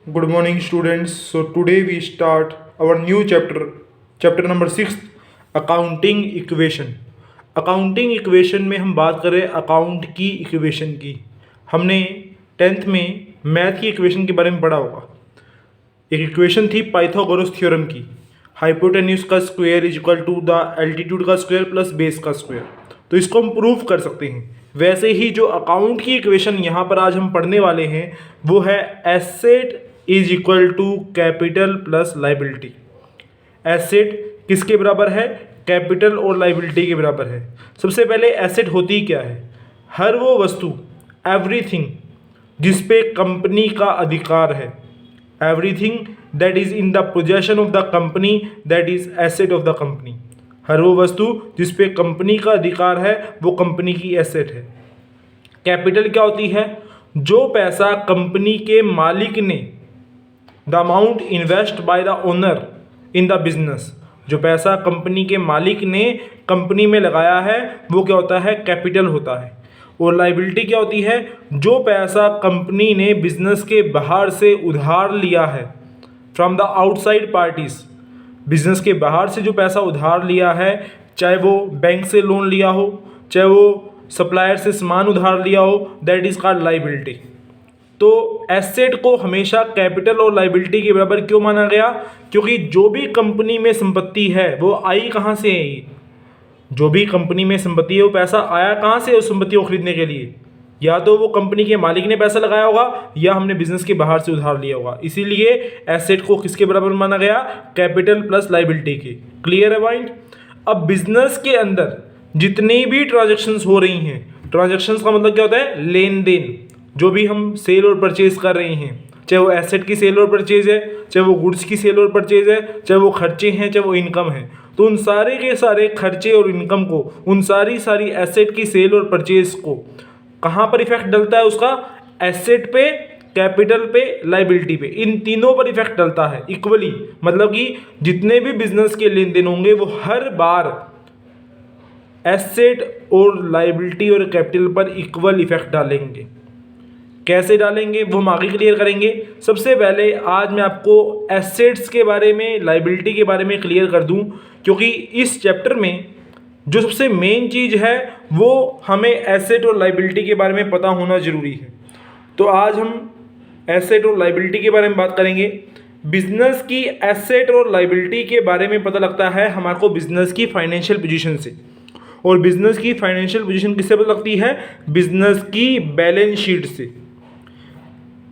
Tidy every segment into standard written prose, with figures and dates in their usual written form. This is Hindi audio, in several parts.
Good morning, students. So today we start our new chapter number 6, accounting equation. Accounting equation में हम बात करें अकाउंट की इक्वेशन की। हमने 10th में मैथ की इक्वेशन के बारे में पढ़ा होगा। एक इक्वेशन थी पाइथागोरस थ्योरम की, हाइपोटेन्यूज का square is equal to the altitude का स्क्वायर प्लस बेस का स्क्वायर। तो इसको हम प्रूव कर सकते हैं। वैसे ही जो अकाउंट की इक्वेशन यहाँ पर आज हम पढ़ने वाले हैं वो है asset is equal to capital plus liability. Asset किसके बराबर है? कैपिटल और लाइबिलिटी के बराबर है। सबसे पहले एसेट होती क्या है? हर वो वस्तु, एवरीथिंग जिस पे कंपनी का अधिकार है, everything that is in the possession of the company that is asset of the company. हर वो वस्तु जिस पे कंपनी का अधिकार है वो कंपनी की एसेट है। कैपिटल क्या होती है? जो पैसा कंपनी के मालिक ने, the amount invest by the owner in the business, जो पैसा कंपनी के मालिक ने कंपनी में लगाया है वो क्या होता है? कैपिटल होता है। और लाइबिलिटी क्या होती है? जो पैसा कंपनी ने बिजनेस के बाहर से उधार लिया है, from the outside parties, business के बाहर से जो पैसा उधार लिया है, चाहे वो बैंक से लोन लिया हो, चाहे वो सप्लायर से सामान उधार लिया हो, दैट इज कॉल्ड लाइबिलिटी। तो एसेट को हमेशा कैपिटल और लाइबिलिटी के बराबर क्यों माना गया? क्योंकि जो भी कंपनी में संपत्ति है वो आई कहाँ से है? जो भी कंपनी में संपत्ति है वो पैसा आया कहाँ से उस संपत्ति को खरीदने के लिए? या तो वो कंपनी के मालिक ने पैसा लगाया होगा या हमने बिजनेस के बाहर से उधार लिया होगा। इसीलिए एसेट को किसके बराबर माना गया? कैपिटल प्लस लाइबिलिटी के। क्लियर है पॉइंट? अब बिजनेस के अंदर जितनी भी ट्रांजेक्शन्स हो रही हैं, ट्रांजेक्शन्स का मतलब क्या होता है? लेन देन। जो भी हम सेल और परचेज कर रहे हैं, चाहे वो एसेट की सेल और परचेज है, चाहे वो गुड्स की सेल और परचेज है, चाहे वो खर्चे हैं, चाहे वो इनकम है, तो उन सारे के सारे खर्चे और इनकम को, उन सारी एसेट की सेल और परचेज को कहाँ पर इफेक्ट डलता है? उसका एसेट पे, कैपिटल पे, लाइबिलिटी पे, इन तीनों पर इफेक्ट डलता है इक्वली। मतलब कि जितने भी बिजनेस के लेन देन होंगे वो हर बार एसेट और लाइबिलिटी और कैपिटल पर इक्वल इफेक्ट डालेंगे। कैसे डालेंगे वो हम आगे क्लियर करेंगे। सबसे पहले आज मैं आपको एसेट्स के बारे में, लाइबिलिटी के बारे में क्लियर कर दूं, क्योंकि इस चैप्टर में जो सबसे मेन चीज़ है वो हमें एसेट और लाइबिलिटी के बारे में पता होना ज़रूरी है। तो आज हम एसेट और लाइबिलिटी के बारे में बात करेंगे। बिजनेस की एसेट और लाइबिलिटी के बारे में पता लगता है हमारे को बिजनेस की फाइनेंशियल पोजीशन से। और बिजनेस की फाइनेंशियल पोजीशन किससे पता लगती है? बिजनेस की बैलेंस शीट से।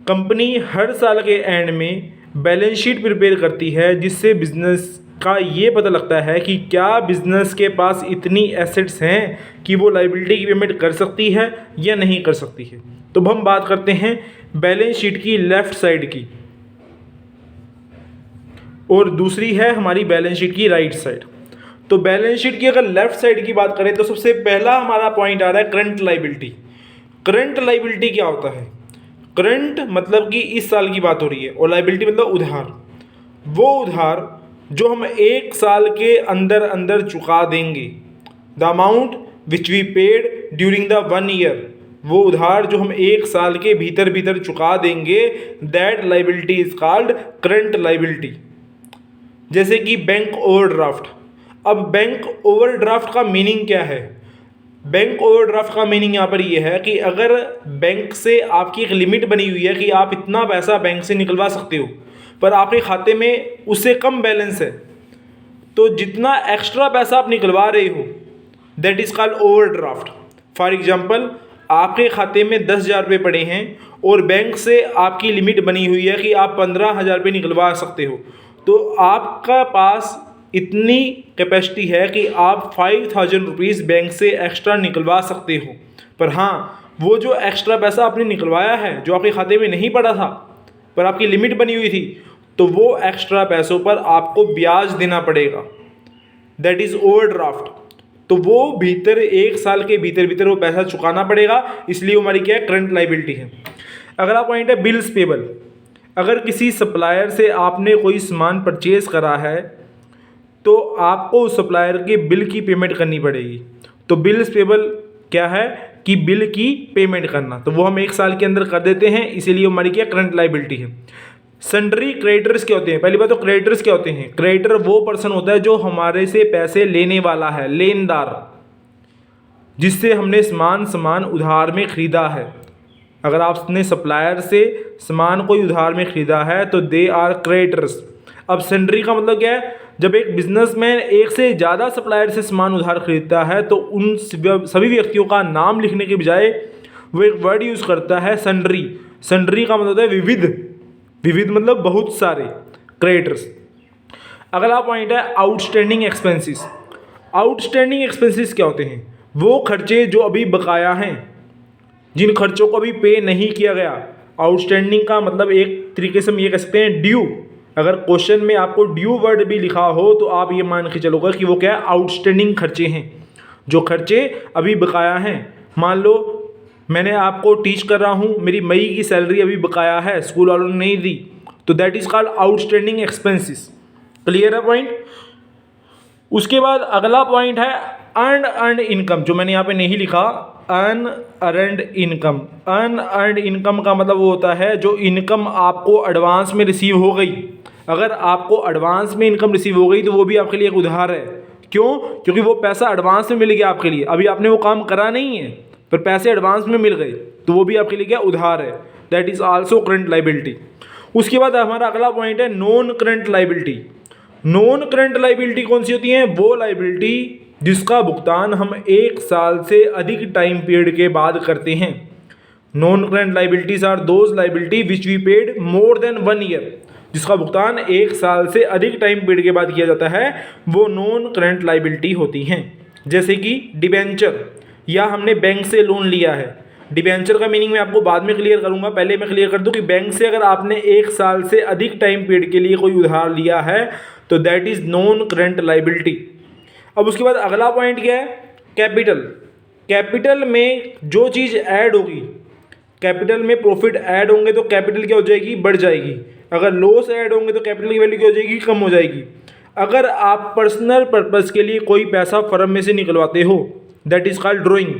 कंपनी हर साल के एंड में बैलेंस शीट प्रिपेयर करती है जिससे बिजनेस का ये पता लगता है कि क्या बिजनेस के पास इतनी एसेट्स हैं कि वो लाइबिलिटी की पेमेंट कर सकती है या नहीं कर सकती है। तो अब हम बात करते हैं बैलेंस शीट की लेफ्ट साइड की, और दूसरी है हमारी बैलेंस शीट की राइट साइड। तो बैलेंस शीट की अगर लेफ्ट साइड की बात करें तो सबसे पहला हमारा पॉइंट आ रहा है करंट लाइबिलिटी। करंट लाइबिलिटी क्या होता है? करंट मतलब कि इस साल की बात हो रही है, और लाइबिलिटी मतलब उधार। वो उधार जो हम एक साल के अंदर अंदर चुका देंगे, the amount which we paid during the 1 year, वो उधार जो हम एक साल के भीतर भीतर चुका देंगे, that liability is called current liability. जैसे कि बैंक ओवरड्राफ्ट। अब बैंक ओवरड्राफ्ट का मीनिंग क्या है? बैंक ओवरड्राफ्ट का मीनिंग यहाँ पर ये है कि अगर बैंक से आपकी एक लिमिट बनी हुई है कि आप इतना पैसा बैंक से निकलवा सकते हो, पर आपके खाते में उससे कम बैलेंस है, तो जितना एक्स्ट्रा पैसा आप निकलवा रहे हो that is called overdraft. For example, आपके खाते में 10,000 रुपये पड़े हैं और बैंक से आपकी लिमिट बनी हुई है कि आप 15,000 रुपये निकलवा सकते हो, तो आपका पास इतनी कैपेसिटी है कि आप 5,000 रुपीज़ बैंक से एक्स्ट्रा निकलवा सकते हो। पर हाँ, वो जो एक्स्ट्रा पैसा आपने निकलवाया है जो आपके खाते में नहीं पड़ा था पर आपकी लिमिट बनी हुई थी, तो वो एक्स्ट्रा पैसों पर आपको ब्याज देना पड़ेगा, दैट इज़ ओवरड्राफ्ट। तो वो भीतर एक साल के भीतर भीतर वो पैसा चुकाना पड़ेगा, इसलिए हमारी क्या है? करंट लाइबिलिटी है। अगला पॉइंट है बिल्स पेबल। अगर किसी सप्लायर से आपने कोई सामान परचेज करा है तो आपको उस सप्लायर के बिल की पेमेंट करनी पड़ेगी। तो बिल्स पेबल क्या है? कि बिल की पेमेंट करना, तो वो हम एक साल के अंदर कर देते हैं, इसीलिए हमारी क्या? करंट लाइबिलिटी है। सन्ड्री क्रेडिटर्स क्या होते हैं? पहली बात तो क्रेडिटर्स क्या होते हैं? क्रेडिटर वो पर्सन होता है जो हमारे से पैसे लेने वाला है, लेनदार, जिससे हमने सामान उधार में खरीदा है। अगर आपने सप्लायर से सामान कोई उधार में खरीदा है तो दे आर क्रेडिटर्स। अब सन्ड्री का मतलब क्या है? जब एक बिजनेसमैन एक से ज़्यादा सप्लायर से सामान उधार खरीदता है तो उन सभी व्यक्तियों का नाम लिखने के बजाय वो एक वर्ड यूज़ करता है सन्ड्री। सन्ड्री का मतलब होता है विविध, विविध मतलब बहुत सारे क्रेडिटर्स। अगला पॉइंट है आउटस्टैंडिंग एक्सपेंसेस। आउटस्टैंडिंग एक्सपेंसेस क्या होते हैं? वो खर्चे जो अभी बकाया हैं, जिन खर्चों को अभी पे नहीं किया गया। आउटस्टैंडिंग का मतलब एक तरीके से हम ये कह सकते हैं ड्यू। अगर क्वेश्चन में आपको ड्यू वर्ड भी लिखा हो तो आप ये मान के चलोगे कि वो क्या है? आउटस्टैंडिंग खर्चे हैं, जो खर्चे अभी बकाया हैं। मान लो मैंने आपको टीच कर रहा हूँ, मेरी मई की सैलरी अभी बकाया है, स्कूल वालों ने नहीं दी, तो that is called outstanding expenses. Clear है पॉइंट? उसके बाद अगला पॉइंट है अर्नड इनकम, जो मैंने यहाँ पे नहीं लिखा, अनअर्न्ड इनकम। अनअर्न्ड इनकम का मतलब वो होता है जो इनकम आपको एडवांस में रिसीव हो गई। अगर आपको एडवांस में इनकम रिसीव हो गई तो वो भी आपके लिए एक उधार है। क्यों? क्योंकि वो पैसा एडवांस में मिल गया आपके लिए, अभी आपने वो काम करा नहीं है पर पैसे एडवांस में मिल गए, तो वो भी आपके लिए क्या? उधार है। That is also current liability. उसके बाद हमारा अगला पॉइंट है non current liability. Non current liability कौन सी होती है? वो लाइबिलिटी जिसका भुगतान हम 1 साल से अधिक टाइम पीरियड के बाद करते हैं। Non current liabilities are those liability which we paid more than 1 year. जिसका भुगतान 1 साल से अधिक टाइम पीरियड के बाद किया जाता है वो नॉन करंट लाइबिलिटी होती हैं। जैसे कि डिबेंचर, या हमने बैंक से लोन लिया है। डिबेंचर का मीनिंग मैं आपको बाद में क्लियर करूंगा, पहले मैं क्लियर कर दूं कि बैंक से अगर आपने 1 साल से अधिक टाइम पीरियड के लिए कोई उधार लिया है तो that is non current liability. अब उसके बाद अगला पॉइंट क्या है? कैपिटल। कैपिटल में जो चीज़ ऐड होगी, कैपिटल में प्रॉफिट ऐड होंगे तो कैपिटल क्या हो जाएगी? बढ़ जाएगी। अगर लॉस ऐड होंगे तो कैपिटल की वैल्यू क्या हो जाएगी? कम हो जाएगी। अगर आप पर्सनल पर्पस के लिए कोई पैसा फर्म में से निकलवाते हो दैट इज कॉल्ड ड्रॉइंग।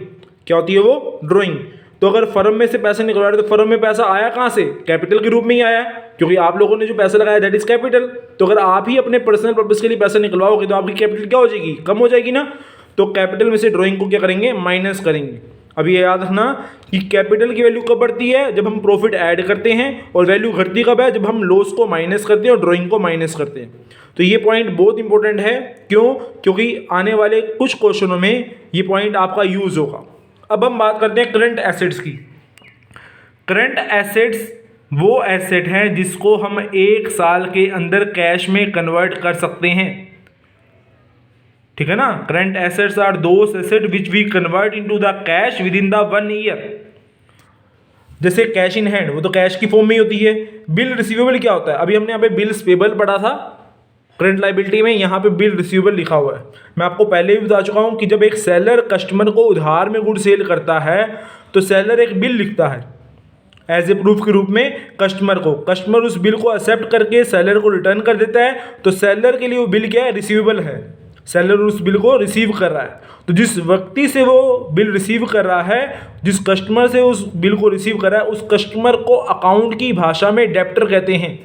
क्या होती है वो? ड्रॉइंग। तो अगर फर्म में से पैसा निकलवा रहे तो फर्म में पैसा आया कहाँ से? कैपिटल के रूप में ही आया, क्योंकि आप लोगों ने जो पैसा लगाया दैट इज कैपिटल। तो अगर आप ही अपने पर्सनल पर्पस के लिए पैसा निकलवाओगे तो आपकी कैपिटल क्या हो जाएगी? कम हो जाएगी ना। तो कैपिटल में से ड्रॉइंग को क्या करेंगे? माइनस करेंगे। अब ये याद रखना कि कैपिटल की वैल्यू कब बढ़ती है? जब हम प्रॉफिट ऐड करते हैं, और वैल्यू घटती कब है? जब हम लॉस को माइनस करते हैं और ड्रॉइंग को माइनस करते हैं। तो ये पॉइंट बहुत इंपॉर्टेंट है। क्यों? क्योंकि आने वाले कुछ क्वेश्चनों में ये पॉइंट आपका यूज होगा। अब हम बात करते हैं करंट एसेट्स की। करंट एसेट्स वो एसेट हैं जिसको हम 1 साल के अंदर कैश में कन्वर्ट कर सकते हैं। ठीक है ना? Current assets are those asset which we convert into the cash within the 1 year. जैसे कैश इन हैंड, वो तो कैश की फॉर्म में ही होती है। बिल रिसीवेबल क्या होता है? अभी हमने यहाँ पे बिल्स पेबल पढ़ा था करंट लाइबिलिटी में, यहाँ पे बिल रिसीवेबल लिखा हुआ है। मैं आपको पहले भी बता चुका हूँ कि जब एक सेलर कस्टमर को उधार में गुड सेल करता है तो सेलर एक बिल लिखता है एज ए प्रूफ के रूप में कस्टमर को। कस्टमर उस बिल को एक्सेप्ट करके सेलर को रिटर्न कर देता है, तो सेलर के लिए वो बिल क्या है? रिसीवेबल है। सेलर उस बिल को रिसीव कर रहा है। तो जिस व्यक्ति से वो बिल रिसीव कर रहा है, जिस कस्टमर से उस बिल को रिसीव कर रहा है, उस कस्टमर को अकाउंट की भाषा में डेप्टर कहते हैं।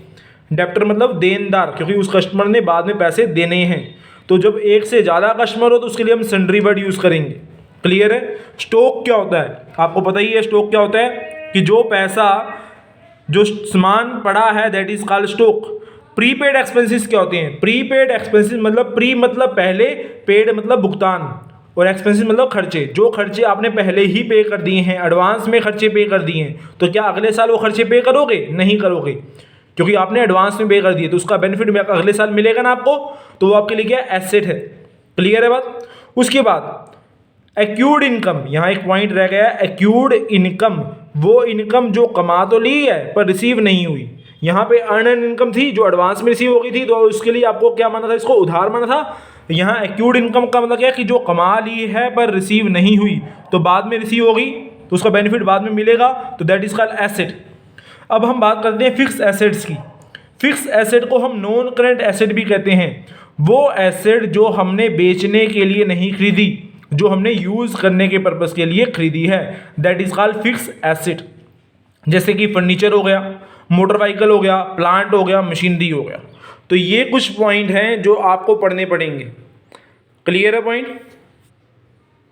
डेप्टर मतलब देनदार, क्योंकि उस कस्टमर ने बाद में पैसे देने हैं। तो जब एक से ज़्यादा कस्टमर हो तो उसके लिए हम सन्ड्री वर्ड यूज़ करेंगे। क्लियर है? स्टॉक क्या होता है? आपको पता ही है स्टॉक क्या होता है, कि जो पैसा, जो सामान पड़ा है that is called stock. Prepaid expenses क्या होते हैं? प्रीपेड एक्सपेंसेस मतलब प्री मतलब पहले, पेड मतलब भुगतान, और एक्सपेंसेस मतलब खर्चे। जो खर्चे आपने पहले ही पे कर दिए हैं, एडवांस में खर्चे पे कर दिए हैं, तो क्या अगले साल वो खर्चे पे करोगे? नहीं करोगे, क्योंकि आपने एडवांस में पे कर दिए। तो उसका बेनिफिट अगले साल मिलेगा ना आपको, तो वो आपके लिए क्या? एसेट है। क्लियर है बात? उसके बाद एक्यूर्ड इनकम, यहाँ एक पॉइंट रह गया। एक्यूर्ड इनकम वो इनकम जो कमा तो ली है पर रिसीव नहीं हुई। यहाँ पे अर्नड इनकम थी जो एडवांस में रिसीव हो गई थी, तो उसके लिए आपको क्या माना था? इसको उधार माना था। यहाँ एक्यूर्ड इनकम का मतलब क्या है? कि जो कमा ली है पर रिसीव नहीं हुई, तो बाद में रिसीव होगी तो उसका बेनिफिट बाद में मिलेगा, तो दैट इज कॉल्ड एसेट। अब हम बात करते हैं फिक्स एसेट्स की। फिक्स एसेट को हम नॉन करंट एसेट भी कहते हैं। वो एसेट जो हमने बेचने के लिए नहीं खरीदी, जो हमने यूज करने के पर्पस के लिए खरीदी है, that is called fix asset. जैसे कि फर्नीचर हो गया, मोटर व्हीकल हो गया, प्लांट हो गया, मशीनरी हो गया। तो ये कुछ पॉइंट हैं जो आपको पढ़ने पड़ेंगे। क्लियर है पॉइंट?